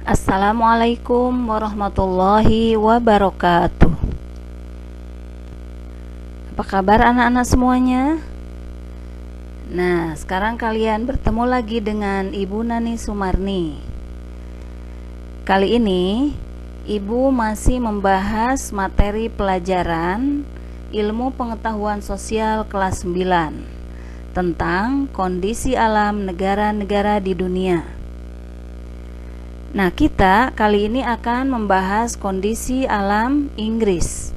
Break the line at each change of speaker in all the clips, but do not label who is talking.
Assalamualaikum warahmatullahi wabarakatuh. Apa kabar anak-anak semuanya? Nah, sekarang kalian bertemu lagi dengan Ibu Nani Sumarni. Kali ini Ibu masih membahas materi pelajaran Ilmu Pengetahuan Sosial kelas 9 tentang kondisi alam negara-negara di dunia. Nah, kita kali ini akan membahas kondisi alam Inggris.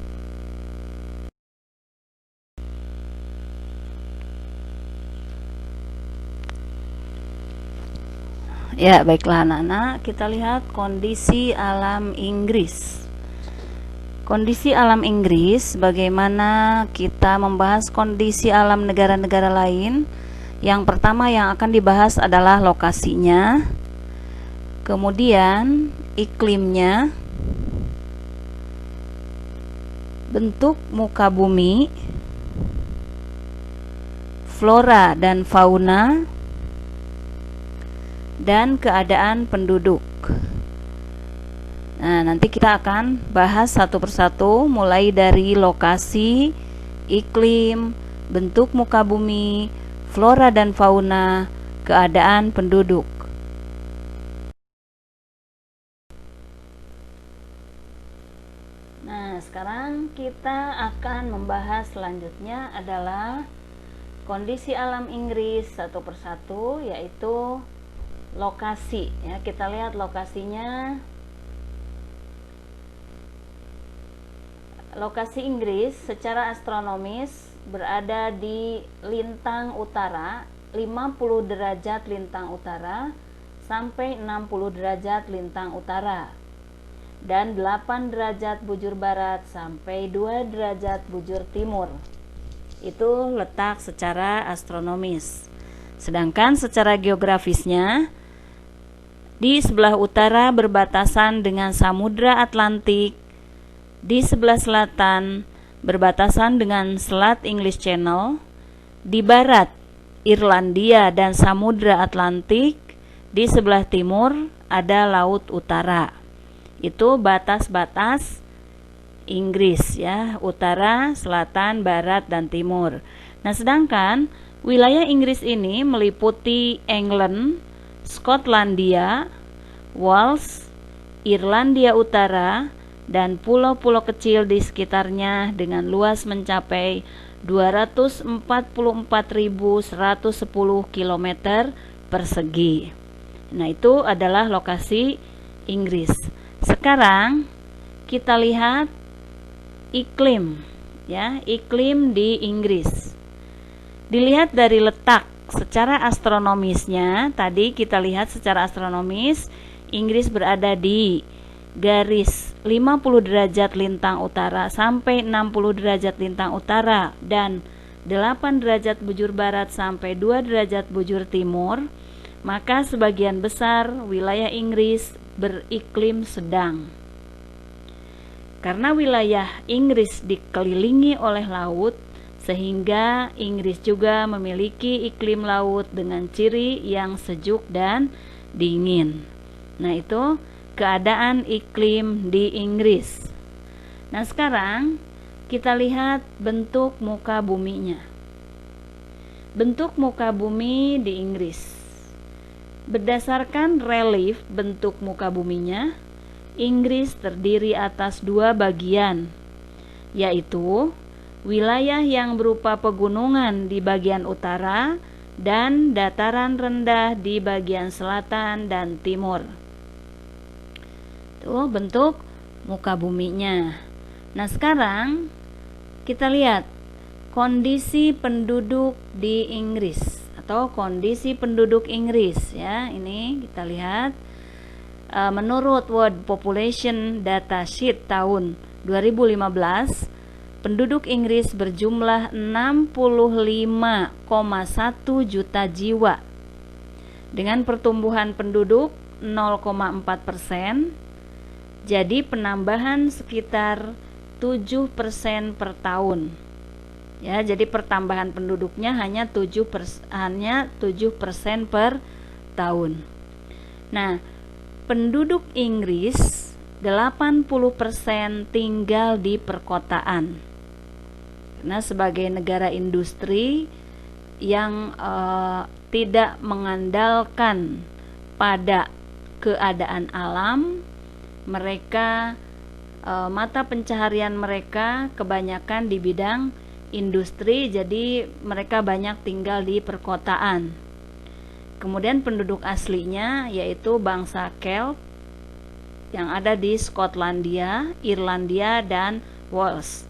Ya, baiklah anak-anak, kita lihat kondisi alam Inggris. Kondisi alam Inggris, bagaimana kita membahas kondisi alam negara-negara lain? Yang pertama yang akan dibahas adalah lokasinya, kemudian iklimnya, bentuk muka bumi, flora dan fauna, dan keadaan penduduk. Nah, nanti kita akan bahas satu persatu mulai dari lokasi, iklim, bentuk muka bumi, flora dan fauna, keadaan penduduk. Nah, sekarang kita akan membahas selanjutnya adalah kondisi alam Inggris satu persatu, yaitu lokasi. Ya, kita lihat lokasinya. Lokasi Inggris secara astronomis berada di lintang utara, 50 derajat lintang utara sampai 60 derajat lintang utara, dan 8 derajat bujur barat sampai 2 derajat bujur timur. Itu letak secara astronomis. Sedangkan secara geografisnya, di sebelah utara berbatasan dengan Samudra Atlantik, di sebelah selatan berbatasan dengan Selat English Channel, di barat Irlandia dan Samudra Atlantik, di sebelah timur ada Laut Utara. Itu batas-batas Inggris ya, utara, selatan, barat, dan timur. Nah, sedangkan wilayah Inggris ini meliputi England, Skotlandia, Wales, Irlandia Utara, dan pulau-pulau kecil di sekitarnya dengan luas mencapai 244.110 km persegi. Nah, itu adalah lokasi Inggris. Sekarang kita lihat iklim ya, iklim di Inggris. Dilihat dari letak secara astronomisnya, tadi kita lihat secara astronomis Inggris berada di garis 50 derajat lintang utara sampai 60 derajat lintang utara dan 8 derajat bujur barat sampai 2 derajat bujur timur, maka sebagian besar wilayah Inggris beriklim sedang. Karena wilayah Inggris dikelilingi oleh laut, sehingga Inggris juga memiliki iklim laut dengan ciri yang sejuk dan dingin. Nah, itu keadaan iklim di Inggris. Nah, sekarang kita lihat bentuk muka buminya. Bentuk muka bumi di Inggris. Berdasarkan relief bentuk muka buminya, Inggris terdiri atas 2 bagian, yaitu wilayah yang berupa pegunungan di bagian utara dan dataran rendah di bagian selatan dan timur. Tuh bentuk muka buminya. Nah, sekarang kita lihat kondisi penduduk di Inggris atau kondisi penduduk Inggris ya. Ini kita lihat menurut World Population Data Sheet tahun 2015, penduduk Inggris berjumlah 65,1 juta jiwa dengan pertumbuhan penduduk 0,4%. Jadi penambahan sekitar 7% per tahun. Ya, jadi pertambahan penduduknya hanya 7% per tahun. Nah, penduduk Inggris 80% tinggal di perkotaan. Karena sebagai negara industri yang tidak mengandalkan pada keadaan alam, mereka mata pencaharian mereka kebanyakan di bidang industri, jadi mereka banyak tinggal di perkotaan. Kemudian penduduk aslinya yaitu bangsa Celt yang ada di Skotlandia, Irlandia, dan Wales,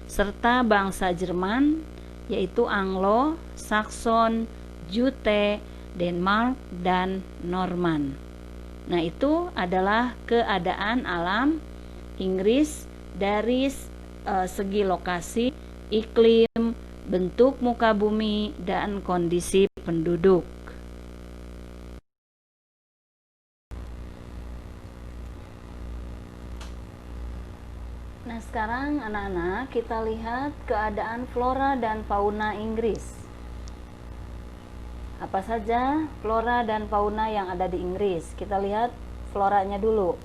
serta bangsa Jerman yaitu Anglo, Saxon, Jute, Denmark, dan Norman. Nah, itu adalah keadaan alam Inggris dari segi lokasi, iklim, bentuk muka bumi, dan kondisi penduduk. Nah, sekarang anak-anak kita lihat keadaan flora dan fauna Inggris. Apa saja flora dan fauna yang ada di Inggris? Kita lihat floranya dulu.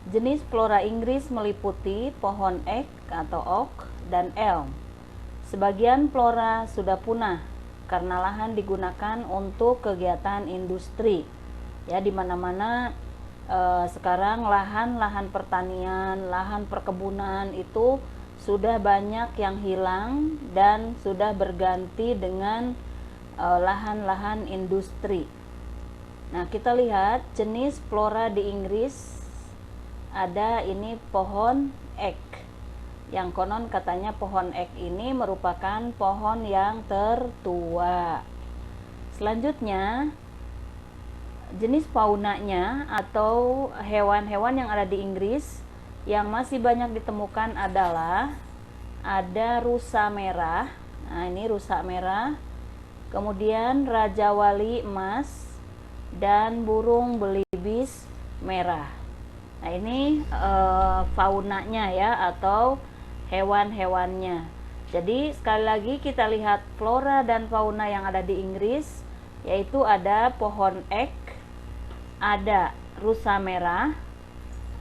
Jenis flora Inggris meliputi pohon ek atau oak dan elm. Sebagian flora sudah punah karena lahan digunakan untuk kegiatan industri. Ya, di mana-mana sekarang lahan pertanian, lahan perkebunan itu sudah banyak yang hilang dan sudah berganti dengan lahan-lahan industri. Nah, kita lihat jenis flora di Inggris. Ada ini pohon ek, yang konon katanya pohon ek ini merupakan pohon yang tertua. Selanjutnya, jenis faunanya atau hewan-hewan yang ada di Inggris yang masih banyak ditemukan adalah ada rusa merah. Nah, ini rusa merah. Kemudian raja wali emas dan burung belibis merah. Nah, ini faunanya ya, atau hewan-hewannya. Jadi sekali lagi kita lihat flora dan fauna yang ada di Inggris, yaitu ada pohon ek, ada rusa merah,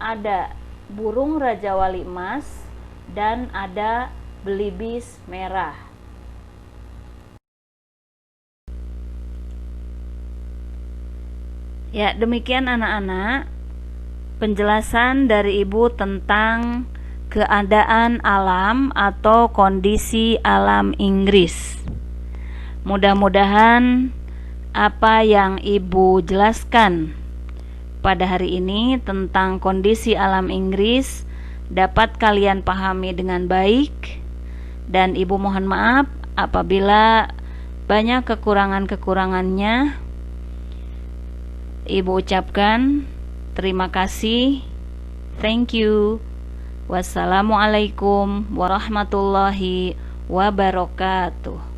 ada burung raja wali emas, dan ada belibis merah. Ya, demikian anak-anak penjelasan dari Ibu tentang keadaan alam atau kondisi alam Inggris. Mudah-mudahan apa yang Ibu jelaskan pada hari ini tentang kondisi alam Inggris dapat kalian pahami dengan baik, dan Ibu mohon maaf apabila banyak kekurangan-kekurangannya. Ibu ucapkan terima kasih. Thank you. Wassalamualaikum warahmatullahi wabarakatuh.